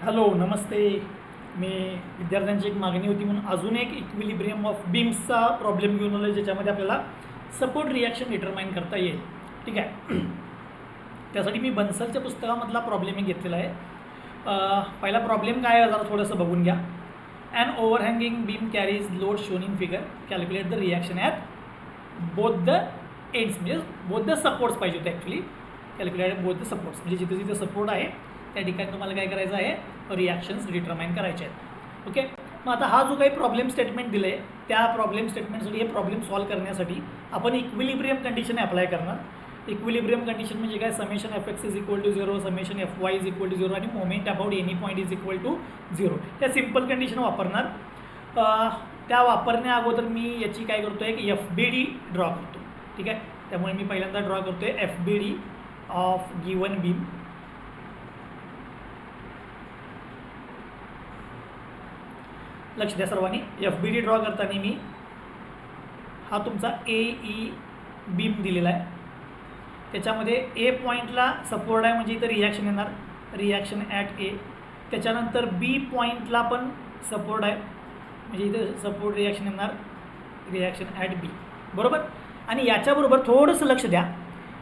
Hello नमस्ते. मी विद्यार्थ्यांची एक मागणी होती म्हणून अजून एक इक्विलिब्रियम ऑफ बीम्सचा प्रॉब्लेम घेऊन आलो ज्याच्यामध्ये आपल्याला सपोर्ट रिॲक्शन डिटरमाइन करता येईल. ठीक आहे. त्यासाठी मी बन्सलच्या पुस्तकामधला प्रॉब्लेम मी घेतलेला आहे. पहिला प्रॉब्लेम काय आहे जरा थोडंसं बघून घ्या. An overhanging beam carries load shown in figure. Calculate the reaction at both the ends. म्हणजे बोथ द सपोर्ट्स पाहिजे होते actually. Calculate both the supports म्हणजे जिथे जिथे सपोर्ट आहे त्या ठिकाणी तुम्हाला काय करायचं आहे, रिॲक्शन्स डिटरमाइन करायचे आहेत. ओके. मग आता हा जो काही प्रॉब्लेम स्टेटमेंट दिलं आहे त्या प्रॉब्लेम स्टेटमेंटसाठी हे प्रॉब्लेम सॉल्व करण्यासाठी आपण इक्विलिब्रियम कंडिशन अप्लाय करणार. इक्विलिब्रियम कंडिशन म्हणजे काय, summation F x is equal to 0, summation F Y is equal to 0 आणि moment about any point is equal to 0. या सिम्पल कंडिशन वापरणार. त्या वापरण्या अगोदर मी याची काय करतो आहे की एफ बी डी ड्रॉ करतो. ठीक आहे. त्यामुळे मी पहिल्यांदा ड्रॉ करतो आहे F B D of given beam. लक्ष द्या सर्वांनी. एफ बी डी ड्रॉ करताना मी हा तुमचा ए ई बीम दिलेला आहे. त्याच्यामध्ये ए पॉईंटला सपोर्ट आहे म्हणजे इथं रिॲक्शन येणार, रिॲक्शन ॲट ए. त्याच्यानंतर बी पॉईंटला पण सपोर्ट आहे म्हणजे इथं सपोर्ट रिॲक्शन येणार, रिॲक्शन ॲट बी. बरोबर. आणि याच्याबरोबर थोडंसं लक्ष द्या,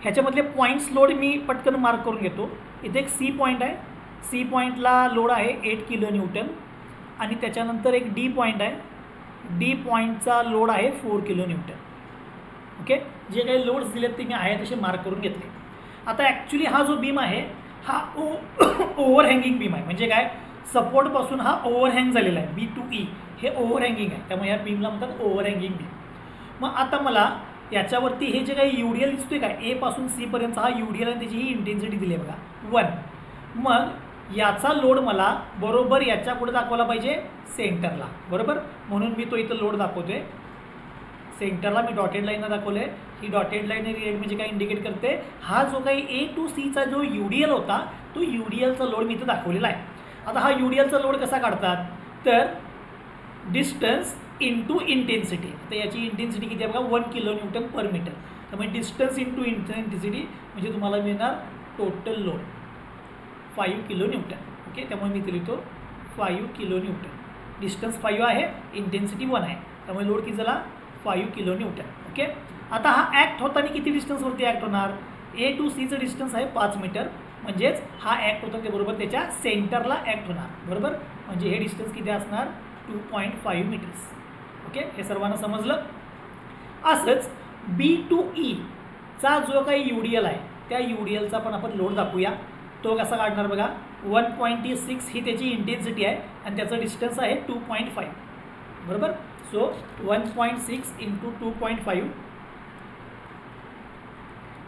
ह्याच्यामधले पॉईंट्स लोड मी पटकन मार्क करून घेतो. इथे एक सी पॉईंट आहे. सी पॉईंटला लोड आहे 8 किलो न्यूटन आणि त्याच्यानंतर एक डी पॉईंट आहे. डी पॉईंटचा लोड आहे 4 किलो न्यूटन. ओके. जे काही लोड्स दिलेत ते मी आहे तसे मार्क करून घेतले. आता ॲक्च्युली हा जो बीम आहे हा ओव्हरहँगिंग बीम आहे. म्हणजे काय, सपोर्टपासून हा ओव्हरहँग झालेला आहे. बी टू ई हे ओव्हरहँगिंग आहे, त्यामुळे ह्या बीमला म्हणतात ओव्हरहँगिंग बीम. मग आता मला याच्यावरती हे जे काही यू डी एल दिसतोय काय, ए पासून सीपर्यंत हा यू डी एल आणि त्याची ही इंटेन्सिटी दिली आहे बघा 1. मग याचा लोड मला बरोबर याच्या पुढे दाखवला पाहिजे सेंटरला. बरोबर. म्हणून मी तो इथं लोड दाखवतो आहे सेंटरला. मी डॉटेड लाईनला दाखवलं आहे. ही डॉटेड लाईन रेड म्हणजे काय इंडिकेट करते, हा जो काही ए टू सीचा जो यू डी एल होता तो यू डी एलचा लोड मी इथं दाखवलेला आहे. आता हा यू डी एलचा लोड कसा काढतात, तर डिस्टन्स इंटू इंटेन्सिटी. तर याची इंटेन्सिटी किती आहे बघा, 1 किलो न्यूटन पर मीटर. त्यामुळे डिस्टन्स इंटू इंटेन्सिटी म्हणजे तुम्हाला मिळणार total load 5 kilo Newton. Okay. त्यामुळे मी इथे लिहितो 5 किलो न्यूटन. डिस्टन्स 5 आहे, इंटेन्सिटी 1 आहे, त्यामुळे लोड किती झाला 5 किलो न्यूटन. ओके. आता हा ॲक्ट होताना किती डिस्टन्सवरती ॲक्ट होणार, ए टू सीचं डिस्टन्स आहे 5 मीटर. म्हणजेच हा ॲक्ट होता ते बरोबर त्याच्या सेंटरला ॲक्ट होणार. बरोबर. म्हणजे हे डिस्टन्स किती असणार 2.5 मीटर्स. ओके. हे सर्वांना समजलं. असंच बी टू ईचा जो काही यू डी एल आहे त्या यू डी एलचा पण आपण लोड दाखवूया. तो कसा काढणार बघा, 1.6 ही त्याची इंटेन्सिटी आहे आणि त्याचं डिस्टन्स आहे 2.5. बरोबर. सो 1.6 इंटू 2.5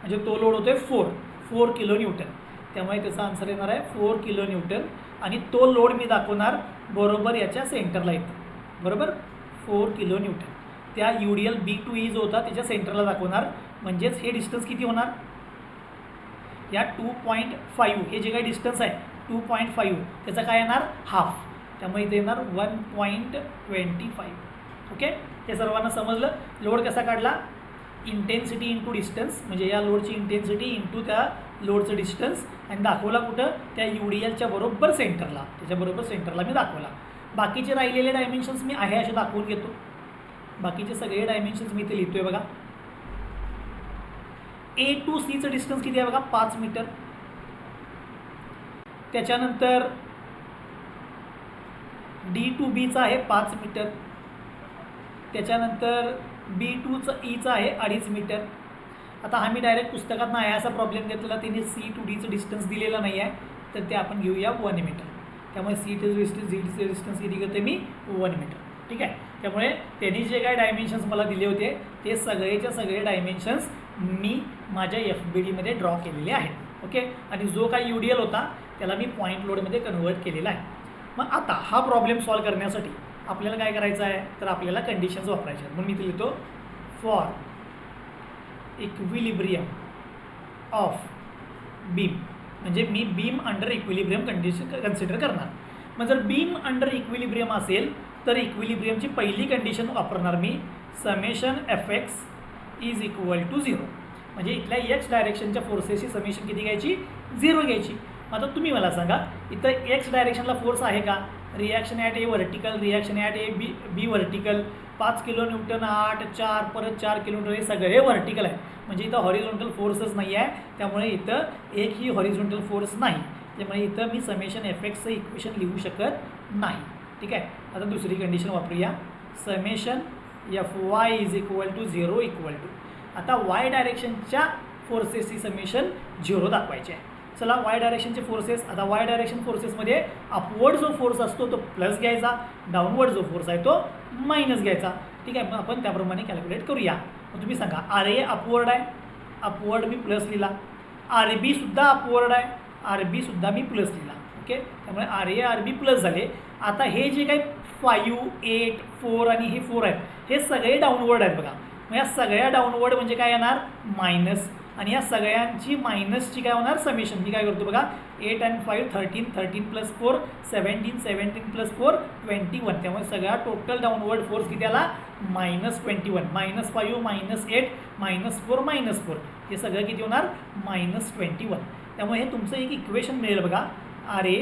म्हणजे तो लोड होतो आहे 4 किलो न्यूटन. त्यामुळे त्याचा आन्सर येणार आहे 4 किलो न्यूटन. आणि तो लोड मी दाखवणार बरोबर याच्या सेंटरला येतो. बरोबर. 4 किलो न्यूटन त्या U D L B to E जो होता त्याच्या सेंटरला दाखवणार. म्हणजेच हे डिस्टन्स किती होणार, या 2.5 हे जे काही डिस्टन्स आहे 2.5 त्याचा काय येणार हाफ. त्यामुळे इथे येणार 1.25. ओके. हे सर्वांना समजलं. लोड कसा काढला, इंटेन्सिटी इंटू डिस्टन्स म्हणजे या लोडची इंटेन्सिटी इंटू त्या लोडचं डिस्टन्स आणि दाखवला कुठं, त्या यू डी एलच्या बरोबर सेंटरला, त्याच्याबरोबर सेंटरला मी दाखवला. बाकीचे राहिलेले डायमेन्शन्स मी आहे असे दाखवून घेतो. बाकीचे सगळे डायमेन्शन्स मी इथे लिहितोय बघा. ए टू सीचं डिस्टन्स किती आहे बघा 5 मीटर. त्याच्यानंतर डी टू बीचा आहे 5 मीटर. त्याच्यानंतर बी टूचं ईचं आहे 2.5 मीटर. आता हा मी डायरेक्ट पुस्तकात नाही असा प्रॉब्लेम घेतलेला, तिने सी टू डीचं डिस्टन्स दिलेलं नाही आहे, तर ते आपण घेऊया 1 मीटर. त्यामुळे सी टू डिस्टन्स डीचं डिस्टन्स किती करते मी 1 मीटर. ठीक आहे. त्यामुळे त्यांनी जे काही डायमेन्शन्स मला दिले होते ते सगळेच्या सगळे डायमेन्शन्स मी माझ्या एफ बी डीमध्ये ड्रॉ केलेले आहेत. ओके. आणि जो काही यू डी एल होता त्याला मी पॉईंट लोडमध्ये कन्वर्ट केलेला आहे. मग आता हा प्रॉब्लेम सॉल्व करण्यासाठी आपल्याला काय करायचं आहे, तर आपल्याला कंडिशन्स वापरायच्या आहेत. म्हणून मी इथे लिहितो फॉर इक्विलिब्रियम ऑफ बीम. म्हणजे मी beam under equilibrium condition consider करणार. मग जर बीम अंडर इक्विलिब्रियम असेल तर इक्विलिब्रियमची पहिली कंडिशन वापरणार मी, summation F x is equal to 0. म्हणजे इथल्या एक्स डायरेक्शनच्या फोर्सेसची समेशन किती घ्यायची, 0 घ्यायची. आता तुम्ही मला सांगा इथं एक्स डायरेक्शनला फोर्स आहे का? Reaction at A vertical, reaction at A B vertical, 5 kilo newton, 8, 4, परत 4 किलोमीटर, हे सगळे व्हर्टिकल आहे. म्हणजे इथं हॉरिझॉन्टल फोर्सच नाही आहे, त्यामुळे इथं एकही हॉरिझॉन्टल फोर्स नाही. त्यामुळे इथं मी समेशन एफ एक्सचं इक्वेशन लिहू शकत नाही. ठीक आहे. आता दुसरी कंडिशन वापरूया. Summation F Y is equal to 0 equal to, आता वाय डायरेक्शनच्या फोर्सेसची समेशन 0 दाखवायची आहे. चला वाय डायरेक्शनचे फोर्सेस, आता वाय डायरेक्शन फोर्सेसमध्ये अपवर्ड जो फोर्स असतो तो प्लस घ्यायचा, डाऊनवर्ड जो फोर्स आहे तो मायनस घ्यायचा. ठीक आहे. मग आपण त्याप्रमाणे कॅल्क्युलेट करूया. मग तुम्ही सांगा आर ए अपवर्ड आहे, अपवर्ड मी प्लस लिहिला. आर बी सुद्धा अपवर्ड आहे, आर बी सुद्धा मी प्लस लिहिला. ओके. त्यामुळे R A R B plus झाले. आता हे जे काही 5, 8, 4 आणि हे 4 आहेत हे सगळे डाऊनवर्ड आहेत बघा. मग या सगळ्या डाऊनवर्ड म्हणजे काय येणार? मायनस. आणि या सगळ्यांची मायनसची काय होणार? समेशन. मी काय करतो बघा, 8 and 5 13, 13 + 4 17, 17 + 4 21. त्यामुळे सगळ्या टोटल डाऊनवर्ड फोर्स किती आला? -21. -5 -8 -4 -4 हे सगळं किती होणार? -21. त्यामुळे हे तुमचं एक इक्वेशन मिळेल बघा, R A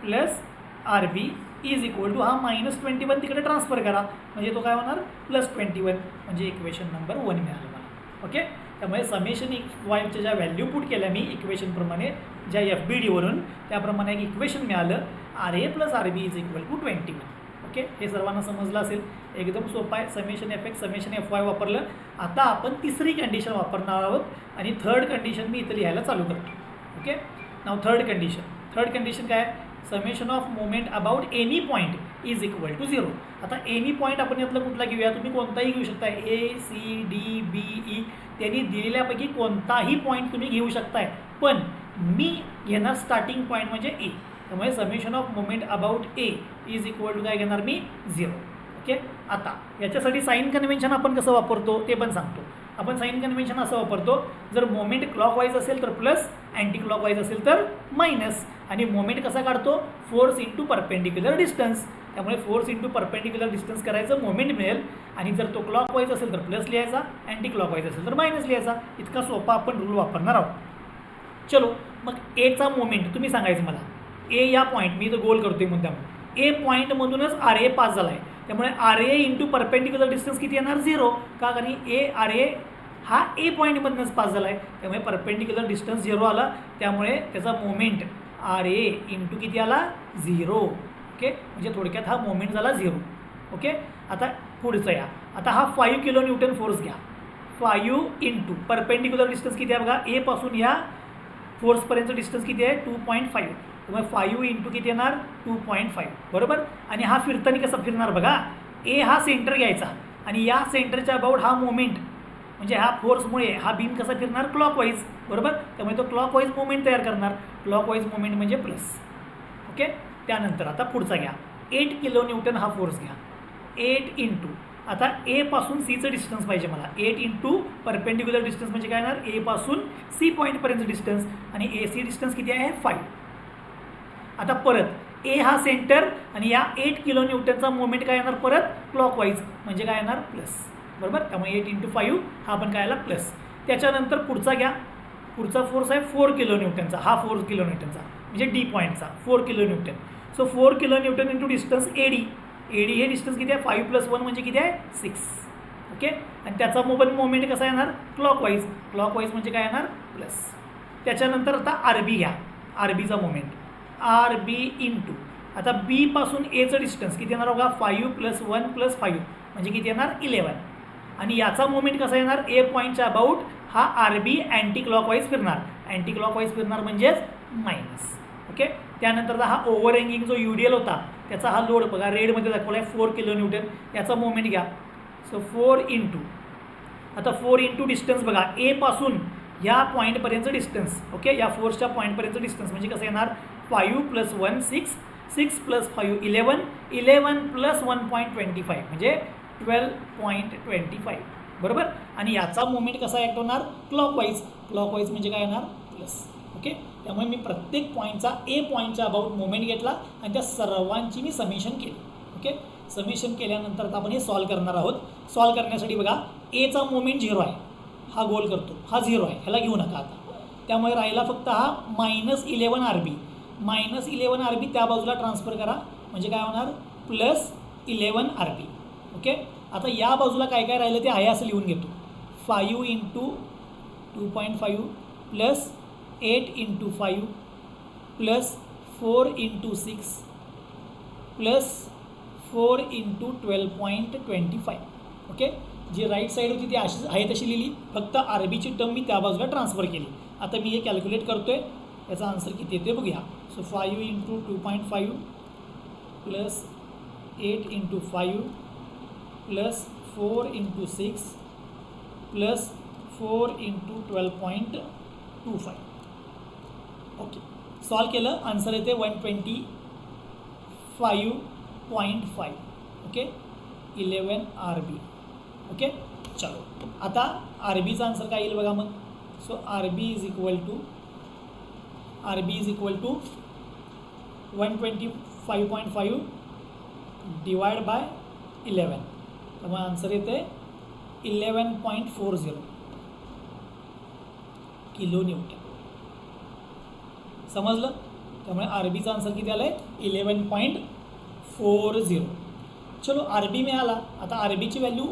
plus R B is equal to, हा -21 तिकडे ट्रान्सफर करा म्हणजे तो काय होणार? +21. म्हणजे इक्वेशन नंबर 1 मिळालं मला. ओके. त्यामुळे समेशन वायच्या ज्या व्हॅल्यू पुट केल्या मी इक्वेशनप्रमाणे ज्या एफ बी डीवरून, त्याप्रमाणे एक इक्वेशन मिळालं, R A plus R B is equal to 21. Okay. हे सर्वांना समजलं असेल. एकदम सोपं आहे. Summation F X summation F Y वापरलं. आता आपण तिसरी कंडिशन वापरणार आहोत आणि थर्ड कंडिशन मी इथं लिहायला चालू करतो. ओके. नाव थर्ड कंडिशन काय आहे? Summation of moment about any point is equal to 0. आता एनी पॉईंट आपण यातलं कुठला घेऊया? तुम्ही कोणताही घेऊ शकता. ए सी डी बी ई, त्यांनी दिलेल्यापैकी कोणताही पॉईंट तुम्ही घेऊ शकताय, पण मी घेणार स्टार्टिंग पॉईंट म्हणजे ए. त्यामुळे summation of moment about A is equal to काय घेणार मी? 0. ओके. आता याच्यासाठी साईन कन्व्हेन्शन आपण कसं वापरतो ते पण सांगतो. आपण साईन कन्व्हेन्शन असं वापरतो, जर मोमेंट क्लॉकवाईज असेल तर प्लस, अँटी क्लॉकवाईज असेल तर मायनस. आणि मोमेंट कसा काढतो? Force into perpendicular distance. त्यामुळे फोर्स इंटू परपेंडिक्युलर डिस्टन्स करायचं, मोमेंट मिळेल. आणि जर तो क्लॉकवाईज असेल तर प्लस लिहायचा, अँटी क्लॉकवाईज असेल तर मायनस लिहायचा. इतका सोपा आपण रूल वापरणार आहोत. चलो मग एचा मोमेंट तुम्ही सांगायचं मला. ए या पॉईंट, मी इथं गोल करतोय मुद्दाम, ए पॉईंटमधूनच आर ए पास झाला आहे. त्यामुळे आर ए इंटू परपेंडिक्युलर डिस्टन्स किती येणार? 0. का? कारण ए आर ए हा ए पॉईंटमधूनच पास झाला आहे. त्यामुळे परपेंडिक्युलर डिस्टन्स 0 आला. त्यामुळे त्याचा मोमेंट आर ए इंटू किती आला? 0. ओके. म्हणजे थोडक्यात हा मोमेंट झाला 0. ओके. आता पुढचं या. आता हा 5 किलो न्यूटन फोर्स घ्या. 5 इंटू परपेंडिक्युलर डिस्टन्स किती आहे बघा, ए पासून या फोर्सपर्यंतचं डिस्टन्स किती आहे? 2.5. त्यामुळे 5 इंटू किती येणार? 2.5. बरोबर. आणि हा फिरताना कसा फिरणार बघा, ए हा सेंटर घ्यायचा आणि या सेंटरच्या अबाउट हा मोमेंट म्हणजे ह्या फोर्समुळे हा बीम कसा फिरणार? क्लॉकवाईज. बरोबर. त्यामुळे तो क्लॉकवाईज मोमेंट तयार करणार. क्लॉकवाईज मोमेंट म्हणजे प्लस. ओके. त्यानंतर आता पुढचा घ्या. 8 किलो न्यूटन हा फोर्स घ्या. 8 इंटू, आता ए पासून सीचं डिस्टन्स पाहिजे मला. 8 इंटू परपेंडिक्युलर डिस्टन्स म्हणजे काय येणार? ए पासून सी पॉईंटपर्यंत डिस्टन्स आणि ए सी डिस्टन्स किती आहे? 5. आता परत ए हा सेंटर आणि या 8 किलो न्यूटनचा मोमेंट काय येणार? परत क्लॉकवाईज म्हणजे काय येणार? प्लस. बरोबर. त्यामुळे 8 इंटू 5 हा पण काय आला? प्लस. त्याच्यानंतर पुढचा घ्या. पुढचा फोर्स आहे 4 किलो न्यूटनचा. हा 4 किलो न्यूटनचा म्हणजे डी पॉईंटचा 4 kilo Newton. So 4 kilo Newton into distance A D. A D हे डिस्टन्स किती आहे? 5 + 1 म्हणजे किती आहे? 6. ओके. आणि त्याचा मोमेंट कसा येणार? क्लॉकवाईज. क्लॉकवाईज म्हणजे काय येणार? प्लस. त्याच्यानंतर आता आर बी घ्या. आर बीचा मोमेंट आर बी इंटू, आता बी पासून एचं डिस्टन्स किती येणार बघा? 5 + 1 + 5 म्हणजे किती येणार? 11. आणि याचा मोमेंट कसा येणार? ए पॉईंटच्या अबाउट हा आर बी अँटी क्लॉकवाईज फिरणार. अँटी क्लॉकवाईज फिरणार म्हणजेच मायनस. ओके. त्यानंतर हा ओव्हर हँगिंग जो UDL होता त्याचा हा लोड बघा रेडमध्ये दाखवला आहे 4 किलो न्यूटन. याचा मोमेंट घ्या. सो 4 इंटू, आता 4 इंटू डिस्टन्स बघा ए पासून या पॉईंटपर्यंतचं डिस्टन्स. ओके. या फोर्सच्या पॉईंटपर्यंतचं डिस्टन्स म्हणजे कसं येणार? 5 + 1 6, 6 + 5 11, 11 + 1.25 म्हणजे 12.25. बरोबर. आणि याचा मोमेंट कसा ॲक्ट होणार? क्लॉकवाईज. क्लॉकवाईज म्हणजे काय येणार? प्लस. ओके. त्यामुळे मी प्रत्येक पॉईंटचा ए पॉईंटच्या अबाउट मोमेंट घेतला आणि त्या सर्वांची मी समेशन केली. ओके. समेशन केल्यानंतर आता आपण हे सॉल्व करणार आहोत. सॉल्व करण्यासाठी बघा एचा मोमेंट 0 आहे. हा गोल करतो, हा 0 आहे, ह्याला घेऊ नका. आता त्यामुळे राहिला फक्त हा -11 RB. -11 RB त्या बाजूला ट्रान्सफर करा म्हणजे काय होणार +11 RB. ओके. आता या बाजूला काय काय राहिलं ते आहे असं लिहून घेतो. 5 × 2.5 + 8 × 5 + 4 × 6 + 4 × 12.25. ओके. जी राईट साईड होती ती अशी आहे तशी लिहिली, फक्त RBची टर्म मी त्या बाजूला ट्रान्सफर केली. आता मी हे कॅल्क्युलेट करतो आहे, याचा आन्सर किती येते बघूया. सो 5 × 2.5 + 8 × 5 + 4 × 6 + 4 × 12.25. ओके. सॉल्व केलं, आन्सर येते 125.5. ओके. 11 RB. ओके. चलो आता RBचा आन्सर काय येईल बघा मग. So RB is equal to 125.5 divide by 11. त्यामुळे आन्सर येते 11.40 किलो न्यूटन. समजलं. त्यामुळे RBचा आन्सर किती आलं आहे 11.40. चलो RB मिळाला. आता RBची व्हॅल्यू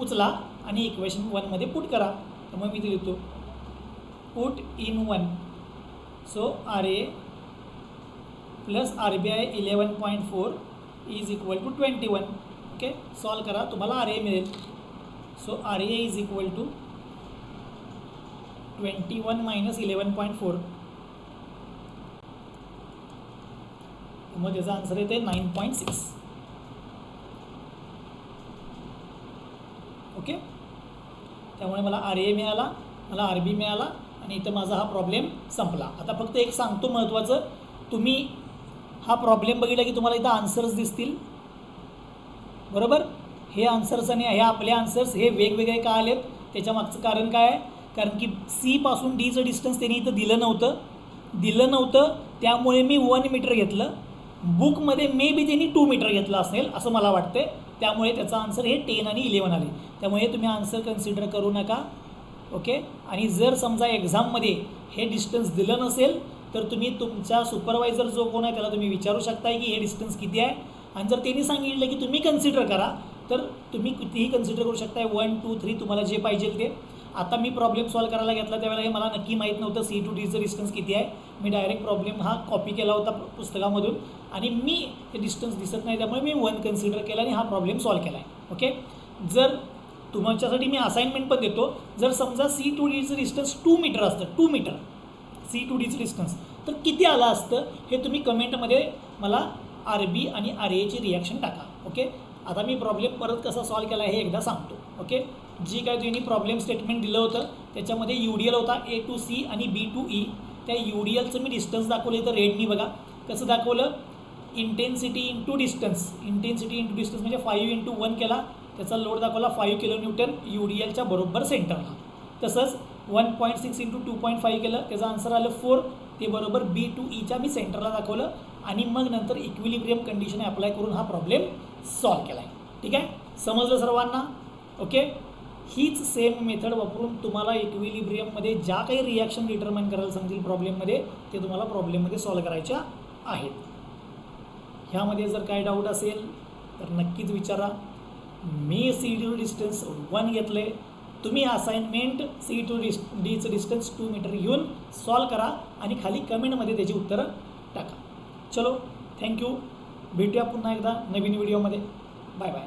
उचला आणि इक्वेशन 1मध्ये पुट करा. त्यामुळे मी ते लिहितो put in 1. So RA + RB आहे 11.4 is equal to 21. Okay. Solve करा, तुम्हाला RA मिळेल. So RA is equal to 21 - 11.4. मग त्याचा आन्सर येते 9.6. ओके. त्यामुळे मला RA मिळाला, मला RB मिळाला आणि इथं माझा हा प्रॉब्लेम संपला. आता फक्त एक सांगतो महत्त्वाचं, तुम्ही हा प्रॉब्लेम बघितला की तुम्हाला इथं आन्सर्स दिसतील. बरोबर. हे आन्सर्स आणि हे आपले आन्सर्स हे वेगवेगळे का आलेत त्याच्या मागचं कारण काय आहे, कारण की C पासून Dचं डिस्टन्स त्यांनी इथं दिलं नव्हतं. त्यामुळे मी 1 मीटर घेतलं. बुकमध्ये मे बी त्यांनी 2 मीटर घेतलं असेल असं मला वाटते. त्यामुळे त्याचा आन्सर हे 10 आणि 11 आले. त्यामुळे तुम्ही आन्सर कन्सिडर करू नका. ओके. आणि जर समजा एक्झाममध्ये हे डिस्टन्स दिलं नसेल तर तुम्ही तुमच्या सुपरवायझर जो कोण आहे त्याला तुम्ही विचारू शकताय की हे डिस्टन्स किती आहे. आणि जर त्यांनी सांगितलं की तुम्ही कन्सिडर करा तर तुम्ही कितीही कन्सिडर करू शकताय. 1, 2, 3 तुम्हाला जे पाहिजे ते. आता मी प्रॉब्लेम सॉल्व करायला घेतला त्यावेळेला हे मला नक्की माहीत नव्हतं C to Dचं डिस्टन्स किती आहे. मी डायरेक्ट प्रॉब्लेम हा कॉपी केला होता पुस्तकामधून आणि मी ते डिस्टन्स दिसत नाही त्यामुळे मी 1 कन्सिडर केला आणि हा प्रॉब्लेम सॉल्व केला आहे. ओके. जर तुमच्यासाठी मी असाइनमेंट पण देतो, जर समजा C to Dचं डिस्टन्स 2 मीटर असतं, 2 मीटर C to Dचं डिस्टन्स, तर किती आलं असतं हे तुम्ही कमेंटमध्ये मला RB आणि RAची रिॲक्शन टाका. ओके. आता मी प्रॉब्लेम परत कसा सॉल्व केला हे एकदा सांगतो. ओके. जी काय तुम्ही प्रॉब्लेम स्टेटमेंट दिलं होतं त्याच्यामध्ये UDL होता A to C आणि B to E. त्या UDLचं मी डिस्टन्स दाखवलं तर रेडनी बघा कसं दाखवलं. इंटेन्सिटी इंटू डिस्टन्स म्हणजे 5 × 1 केला, त्याचा लोड दाखवला 5 kN UDLच्या बरोबर सेंटरला. तसंच 1.6 × 2.5 केलं, त्याचं आन्सर आलं 4. ते बरोबर B to Eच्या मी सेंटरला दाखवलं आणि मग नंतर इक्विलिब्रियम कंडिशन अप्लाय करून हा प्रॉब्लेम सॉल्व केला आहे. ठीक आहे. समजलं सर्वांना. ओके. हीच सेम मेथड वापरून तुम्हाला इक्विलिब्रियममध्ये ज्या काही रिॲक्शन डिटरमाइन करायला सांगतील प्रॉब्लेममध्ये ते तुम्हाला प्रॉब्लेममध्ये सॉल्व करायच्या आहेत. ह्यामध्ये जर काय डाऊट असेल तर नक्कीच विचारा. मी C to डिस्टन्स 1 घेतले, तुम्ही असाइनमेंट C to Dचं डिस्टन्स 2 मीटर घेऊन सॉल्व करा आणि खाली कमेंटमध्ये त्याची उत्तरं टाका. चलो, थँक्यू. भेटूया पुन्हा एकदा नवीन व्हिडिओमध्ये. Bye bye.